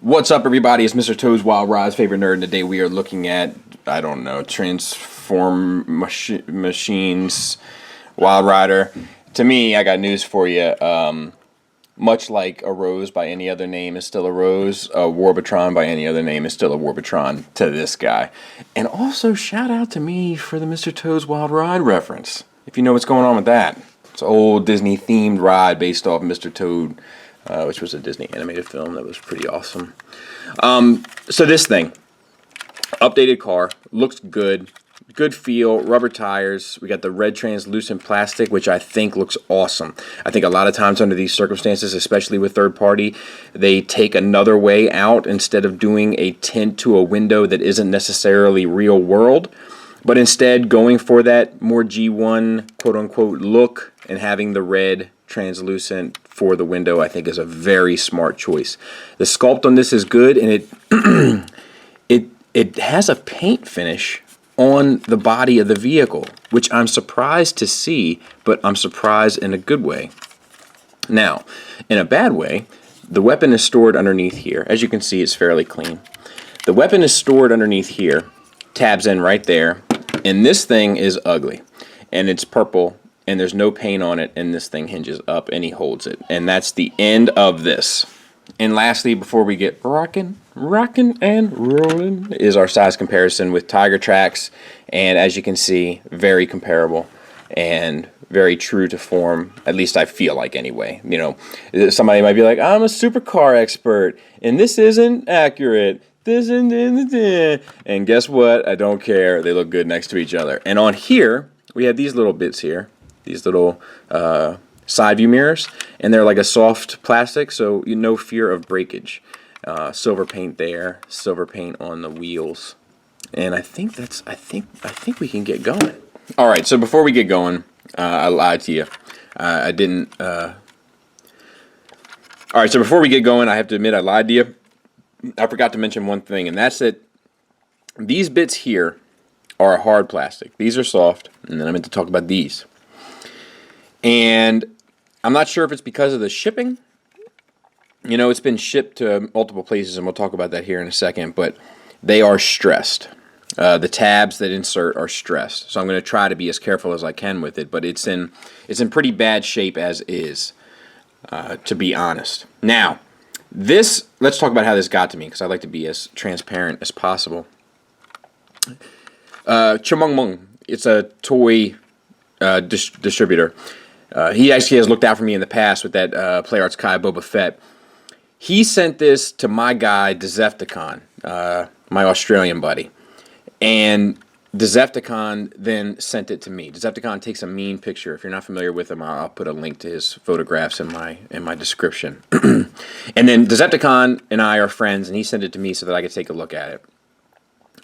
What's up, everybody? It's Mr. Toad's Wild Ride's favorite nerd, and today we are looking at, I don't know, TransForMissions Wildrider. To me, I got news for you. Much like a rose by any other name is still a rose, a Warbitron by any other name is still a Warbitron to this guy. And also, shout out to me for the Mr. Toad's Wild Ride reference, if you know what's going on with that. It's an old Disney-themed ride based off Mr. Toad, which was a Disney animated film that was pretty awesome. So this thing, updated car, looks good, good feel, rubber tires. We got the red translucent plastic, which I think looks awesome. I think a lot of times under these circumstances, especially with third party, they take another way out instead of doing a tint to a window that isn't necessarily real world, but instead going for that more G1 quote-unquote look and having the red translucent for the window, I think is a very smart choice. The sculpt on this is good, and it has a paint finish on the body of the vehicle, which I'm surprised to see, but I'm surprised in a good way. Now, in a bad way, the weapon is stored underneath here. As you can see, it's fairly clean. The weapon is stored underneath here, tabs in right there, and this thing is ugly, and it's purple, and there's no paint on it, and this thing hinges up and he holds it. And that's the end of this. And lastly, before we get rocking and rolling, is our size comparison with Tiger Tracks. And as you can see, very comparable and very true to form, at least I feel like anyway. You know, somebody might be like, I'm a supercar expert, and this isn't accurate. This and guess what? I don't care. They look good next to each other. And on here, we have these little bits here. These little side view mirrors, and they're like a soft plastic, so you no fear of breakage. Silver paint there, silver paint on the wheels, and I think we can get going. All right, so before we get going, I lied to you. I didn't. All right, so before we get going, I have to admit I lied to you. I forgot to mention one thing, and that's that these bits here are a hard plastic. These are soft, and then I meant to talk about these. And I'm not sure if it's because of the shipping. You know, it's been shipped to multiple places, and we'll talk about that here in a second, but they are stressed. The tabs that insert are stressed. So I'm going to try to be as careful as I can with it, but it's in pretty bad shape as is, to be honest. Now, let's talk about how this got to me, because I like to be as transparent as possible. Chumung Mung, it's a toy distributor. He actually has looked out for me in the past with that Play Arts Kai Boba Fett. He sent this to my guy, Dezefticon, my Australian buddy. And Dezefticon then sent it to me. Dezefticon takes a mean picture. If you're not familiar with him, I'll put a link to his photographs in my description. And then Dezefticon and I are friends, and he sent it to me so that I could take a look at it.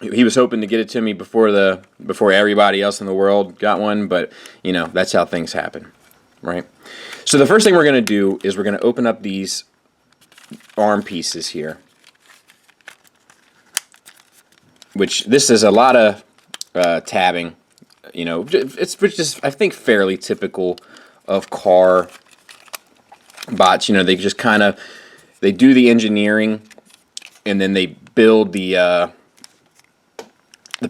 He was hoping to get it to me before everybody else in the world got one, but you know, that's how things happen, right? So the first thing we're going to do is we're going to open up these arm pieces here, which this is a lot of tabbing. You know, it's just, I think, fairly typical of car bots. You know, they just kind of, they do the engineering and then they build the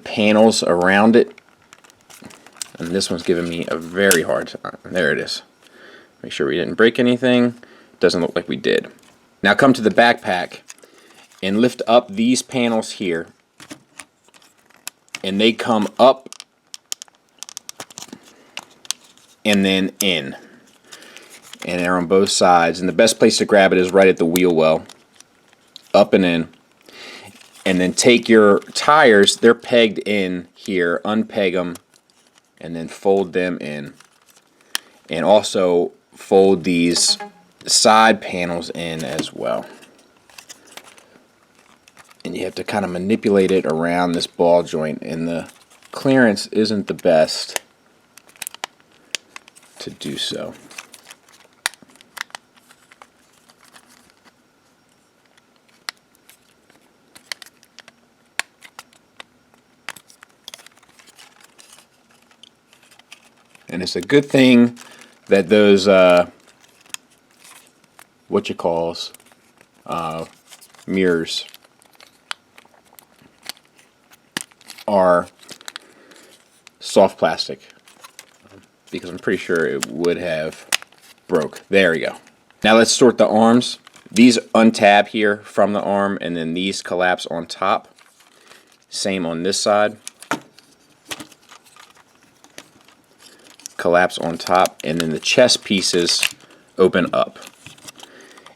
panels around it. And this one's giving me a very hard time. There it is. Make sure we didn't break anything. Doesn't look like we did. Now come to the backpack and lift up these panels here. And they come up and then in. And they're on both sides. And the best place to grab it is right at the wheel well. Up and in. And then take your tires, they're pegged in here, unpeg them, and then fold them in. And also fold these side panels in as well. And you have to kind of manipulate it around this ball joint, and the clearance isn't the best to do so. And it's a good thing that those mirrors are soft plastic, because I'm pretty sure it would have broke. There we go. Now let's sort the arms. These untab here from the arm, and then these collapse on top. Same on this side. Collapse on top, and then the chest pieces open up.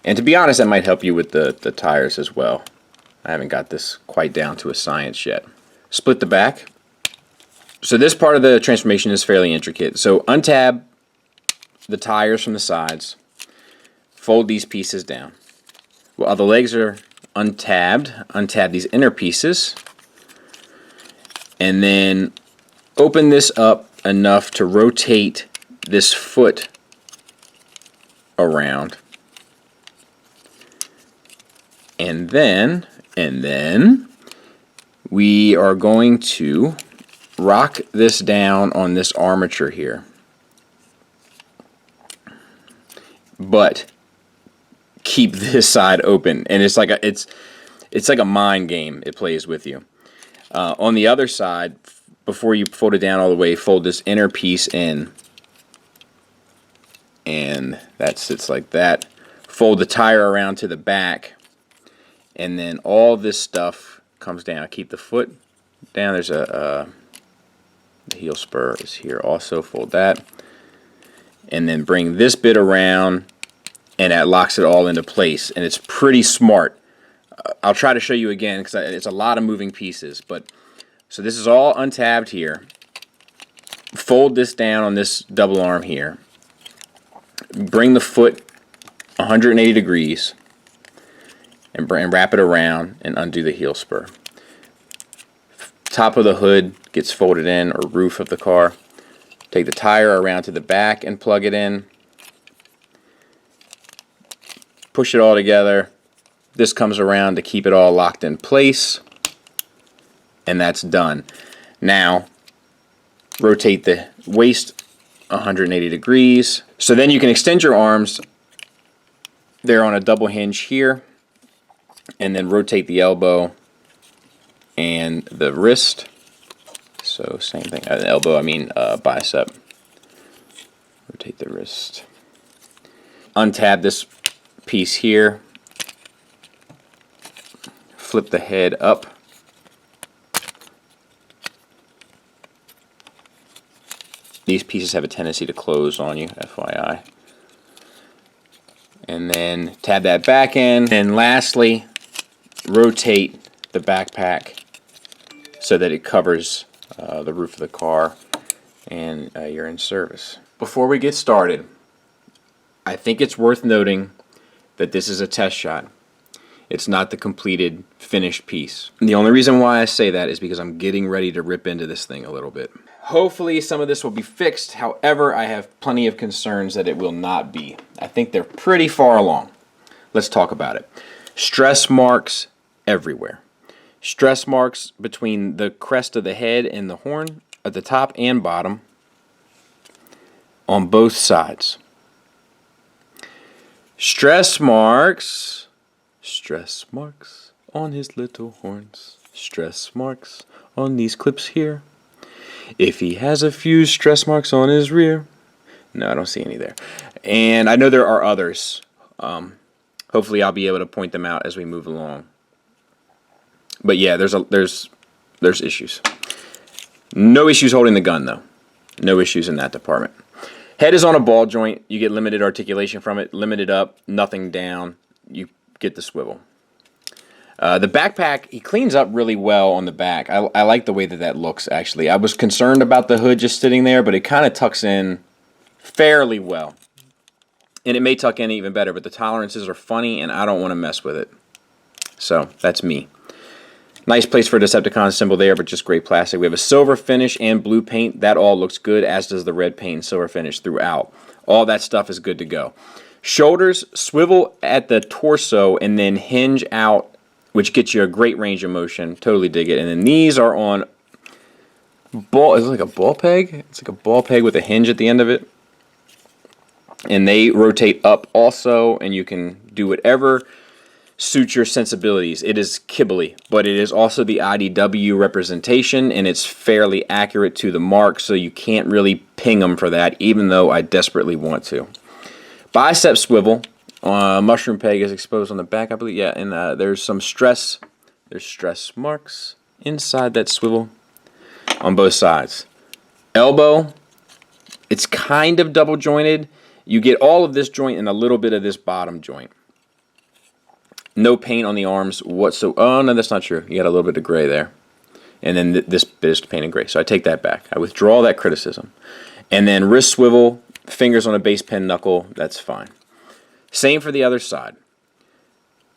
And to be honest, that might help you with the tires as well. I haven't got this quite down to a science yet. Split the back. So this part of the transformation is fairly intricate. So untab the tires from the sides. Fold these pieces down. While the legs are untabbed, untab these inner pieces. And then open this up enough to rotate this foot around. And then we are going to rock this down on this armature here. But keep this side open, and it's like a mind game. It plays with you. On the other side, before you fold it down all the way, fold this inner piece in, and that sits like that. Fold the tire around to the back, and then all this stuff comes down. Keep the foot down. There's the heel spur is here also. Fold that, and then bring this bit around, and that locks it all into place. And it's pretty smart. I'll try to show you again because it's a lot of moving pieces. But so this is all untabbed here. Fold this down on this double arm here. Bring the foot 180 degrees and wrap it around and undo the heel spur. Top of the hood gets folded in, or roof of the car. Take the tire around to the back and plug it in. Push it all together. This comes around to keep it all locked in place. And that's done. Now, rotate the waist 180 degrees. So then you can extend your arms. They're on a double hinge here. And then rotate the elbow and the wrist. So same thing. The elbow, I mean bicep. Rotate the wrist. Untab this piece here. Flip the head up. These pieces have a tendency to close on you, FYI. And then tab that back in. And lastly, rotate the backpack so that it covers the roof of the car, and you're in service. Before we get started, I think it's worth noting that this is a test shot. It's not the completed, finished piece. And the only reason why I say that is because I'm getting ready to rip into this thing a little bit. Hopefully some of this will be fixed. However, I have plenty of concerns that it will not be. I think they're pretty far along. Let's talk about it. Stress marks everywhere. Stress marks between the crest of the head and the horn at the top and bottom on both sides. Stress marks on his little horns. Stress marks on these clips here. If he has a few stress marks on his rear. No, I don't see any there. And I know there are others. Hopefully I'll be able to point them out as we move along. But yeah, there's issues. No issues holding the gun though. No issues in that department. Head is on a ball joint. You get limited articulation from it. Limited up, nothing down. You get the swivel. The backpack, he cleans up really well on the back. I like the way that looks, actually. I was concerned about the hood just sitting there, but it kind of tucks in fairly well. And it may tuck in even better, but the tolerances are funny, and I don't want to mess with it. So, that's me. Nice place for a Decepticon symbol there, but just great plastic. We have a silver finish and blue paint. That all looks good, as does the red paint and silver finish throughout. All that stuff is good to go. Shoulders swivel at the torso and then hinge out, which gets you a great range of motion. Totally dig it. And then these are on ball. Is it like a ball peg? It's like a ball peg with a hinge at the end of it. And they rotate up also, and you can do whatever suit your sensibilities. It is kibbly, but it is also the IDW representation, and it's fairly accurate to the mark, so you can't really ping them for that, even though I desperately want to. Bicep swivel. Mushroom peg is exposed on the back, I believe. Yeah, and there's some stress. There's stress marks inside that swivel on both sides. Elbow, it's kind of double jointed. You get all of this joint and a little bit of this bottom joint. No paint on the arms whatsoever. Oh, no, that's not true. You got a little bit of gray there. And then this bit is painted gray. So I take that back. I withdraw that criticism. And then wrist swivel, fingers on a base pen knuckle, that's fine. Same for the other side.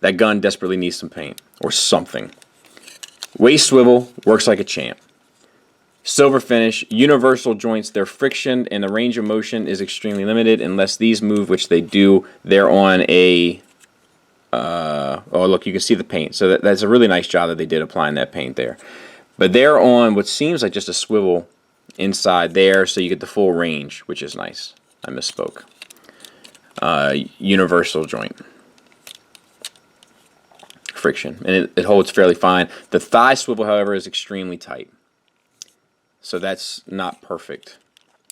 That gun desperately needs some paint or something. Waist swivel works like a champ. Silver finish, universal joints, their friction and the range of motion is extremely limited unless these move, which they do. They're on a, oh look, you can see the paint. So that's a really nice job that they did applying that paint there. But they're on what seems like just a swivel inside there, so you get the full range, which is nice. I misspoke. Universal joint. Friction, and it holds fairly fine. The thigh swivel, however, is extremely tight. So that's not perfect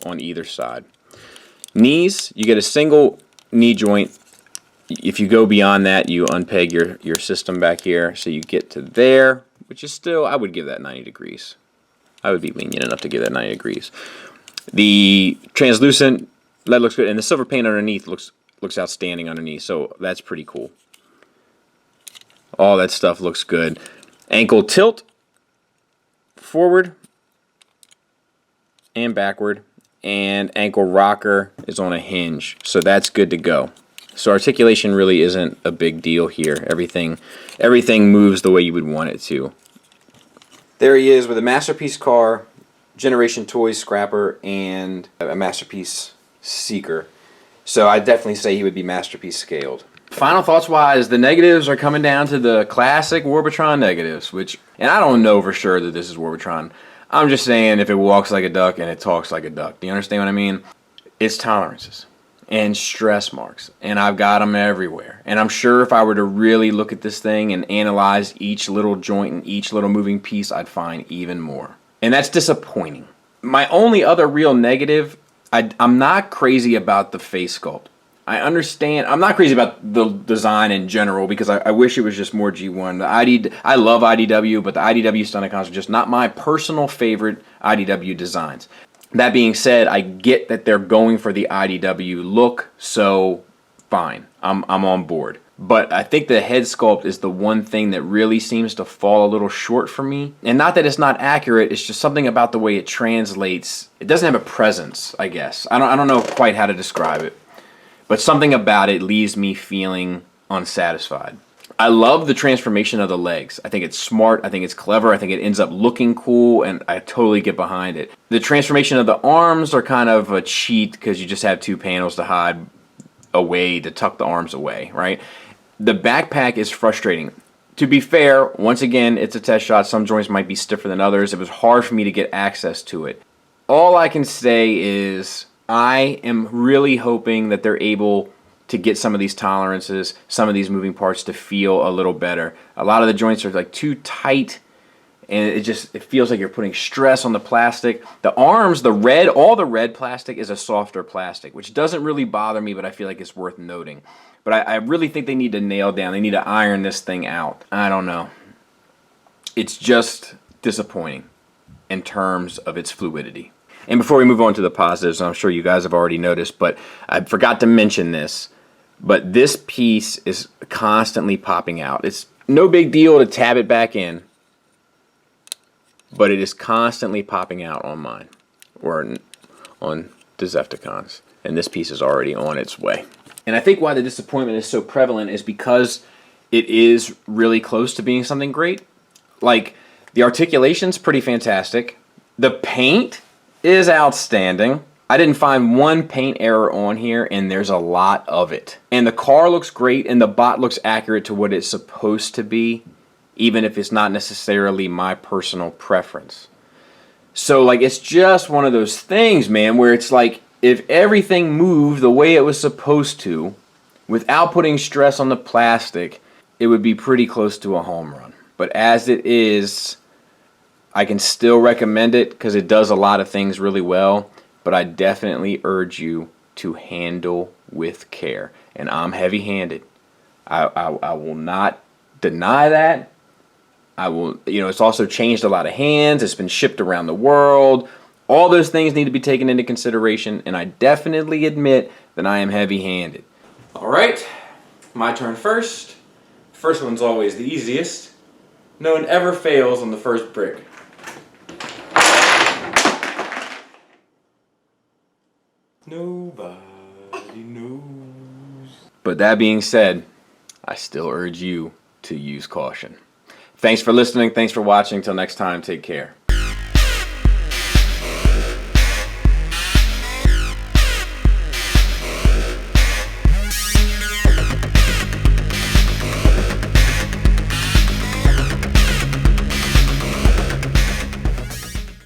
on either side. Knees, you get a single knee joint. If you go beyond that, you unpeg your system back here. So you get to there, which is still, I would give that 90 degrees. I would be lenient enough to give that 90 degrees. The translucent, that looks good. And the silver paint underneath looks outstanding underneath. So that's pretty cool. All that stuff looks good. Ankle tilt, forward and backward, and ankle rocker is on a hinge, so that's good to go. So articulation really isn't a big deal here. Everything moves the way you would want it to. There he is with a Masterpiece car, Generation Toys Scrapper, and a Masterpiece Seeker. So I'd definitely say he would be Masterpiece scaled. Final thoughts wise, the negatives are coming down to the classic Warbitron negatives, which, and I don't know for sure that this is Warbitron. I'm just saying if it walks like a duck and it talks like a duck. Do you understand what I mean? It's tolerances and stress marks, and I've got them everywhere. And I'm sure if I were to really look at this thing and analyze each little joint and each little moving piece, I'd find even more. And that's disappointing. My only other real negative, I'm not crazy about the face sculpt. I understand. I'm not crazy about the design in general because I wish it was just more G1. I love IDW, but the IDW Stunticons are just not my personal favorite IDW designs. That being said, I get that they're going for the IDW look, so fine. I'm on board. But I think the head sculpt is the one thing that really seems to fall a little short for me. And not that it's not accurate, it's just something about the way it translates. It doesn't have a presence, I guess. I don't know quite how to describe it. But something about it leaves me feeling unsatisfied. I love the transformation of the legs. I think it's smart, I think it's clever, I think it ends up looking cool, and I totally get behind it. The transformation of the arms are kind of a cheat because you just have two panels to hide away, to tuck the arms away, right? The backpack is frustrating. To be fair, once again, it's a test shot. Some joints might be stiffer than others. It was hard for me to get access to it. All I can say is I am really hoping that they're able to get some of these tolerances, some of these moving parts to feel a little better. A lot of the joints are like too tight, and it feels like you're putting stress on the plastic. The arms, all the red plastic is a softer plastic, which doesn't really bother me, but I feel like it's worth noting. But I really think they need to nail down, they need to iron this thing out. I don't know. It's just disappointing in terms of its fluidity. And before we move on to the positives, I'm sure you guys have already noticed, but I forgot to mention this, but this piece is constantly popping out. It's no big deal to tab it back in, but it is constantly popping out on mine, or on Dezefticons, and this piece is already on its way. And I think why the disappointment is so prevalent is because it is really close to being something great. Like, the articulation's pretty fantastic. The paint is outstanding. I didn't find one paint error on here, and there's a lot of it. And the car looks great, and the bot looks accurate to what it's supposed to be, even if it's not necessarily my personal preference. So, like, it's just one of those things, man, where it's like, if everything moved the way it was supposed to, without putting stress on the plastic, it would be pretty close to a home run. But as it is, I can still recommend it because it does a lot of things really well, but I definitely urge you to handle with care. And I'm heavy-handed. I will not deny that. I will, it's also changed a lot of hands. It's been shipped around the world. All those things need to be taken into consideration, and I definitely admit that I am heavy-handed. All right, my turn first. First one's always the easiest. No one ever fails on the first brick. Nobody knows. But that being said, I still urge you to use caution. Thanks for listening. Thanks for watching. Till next time, take care.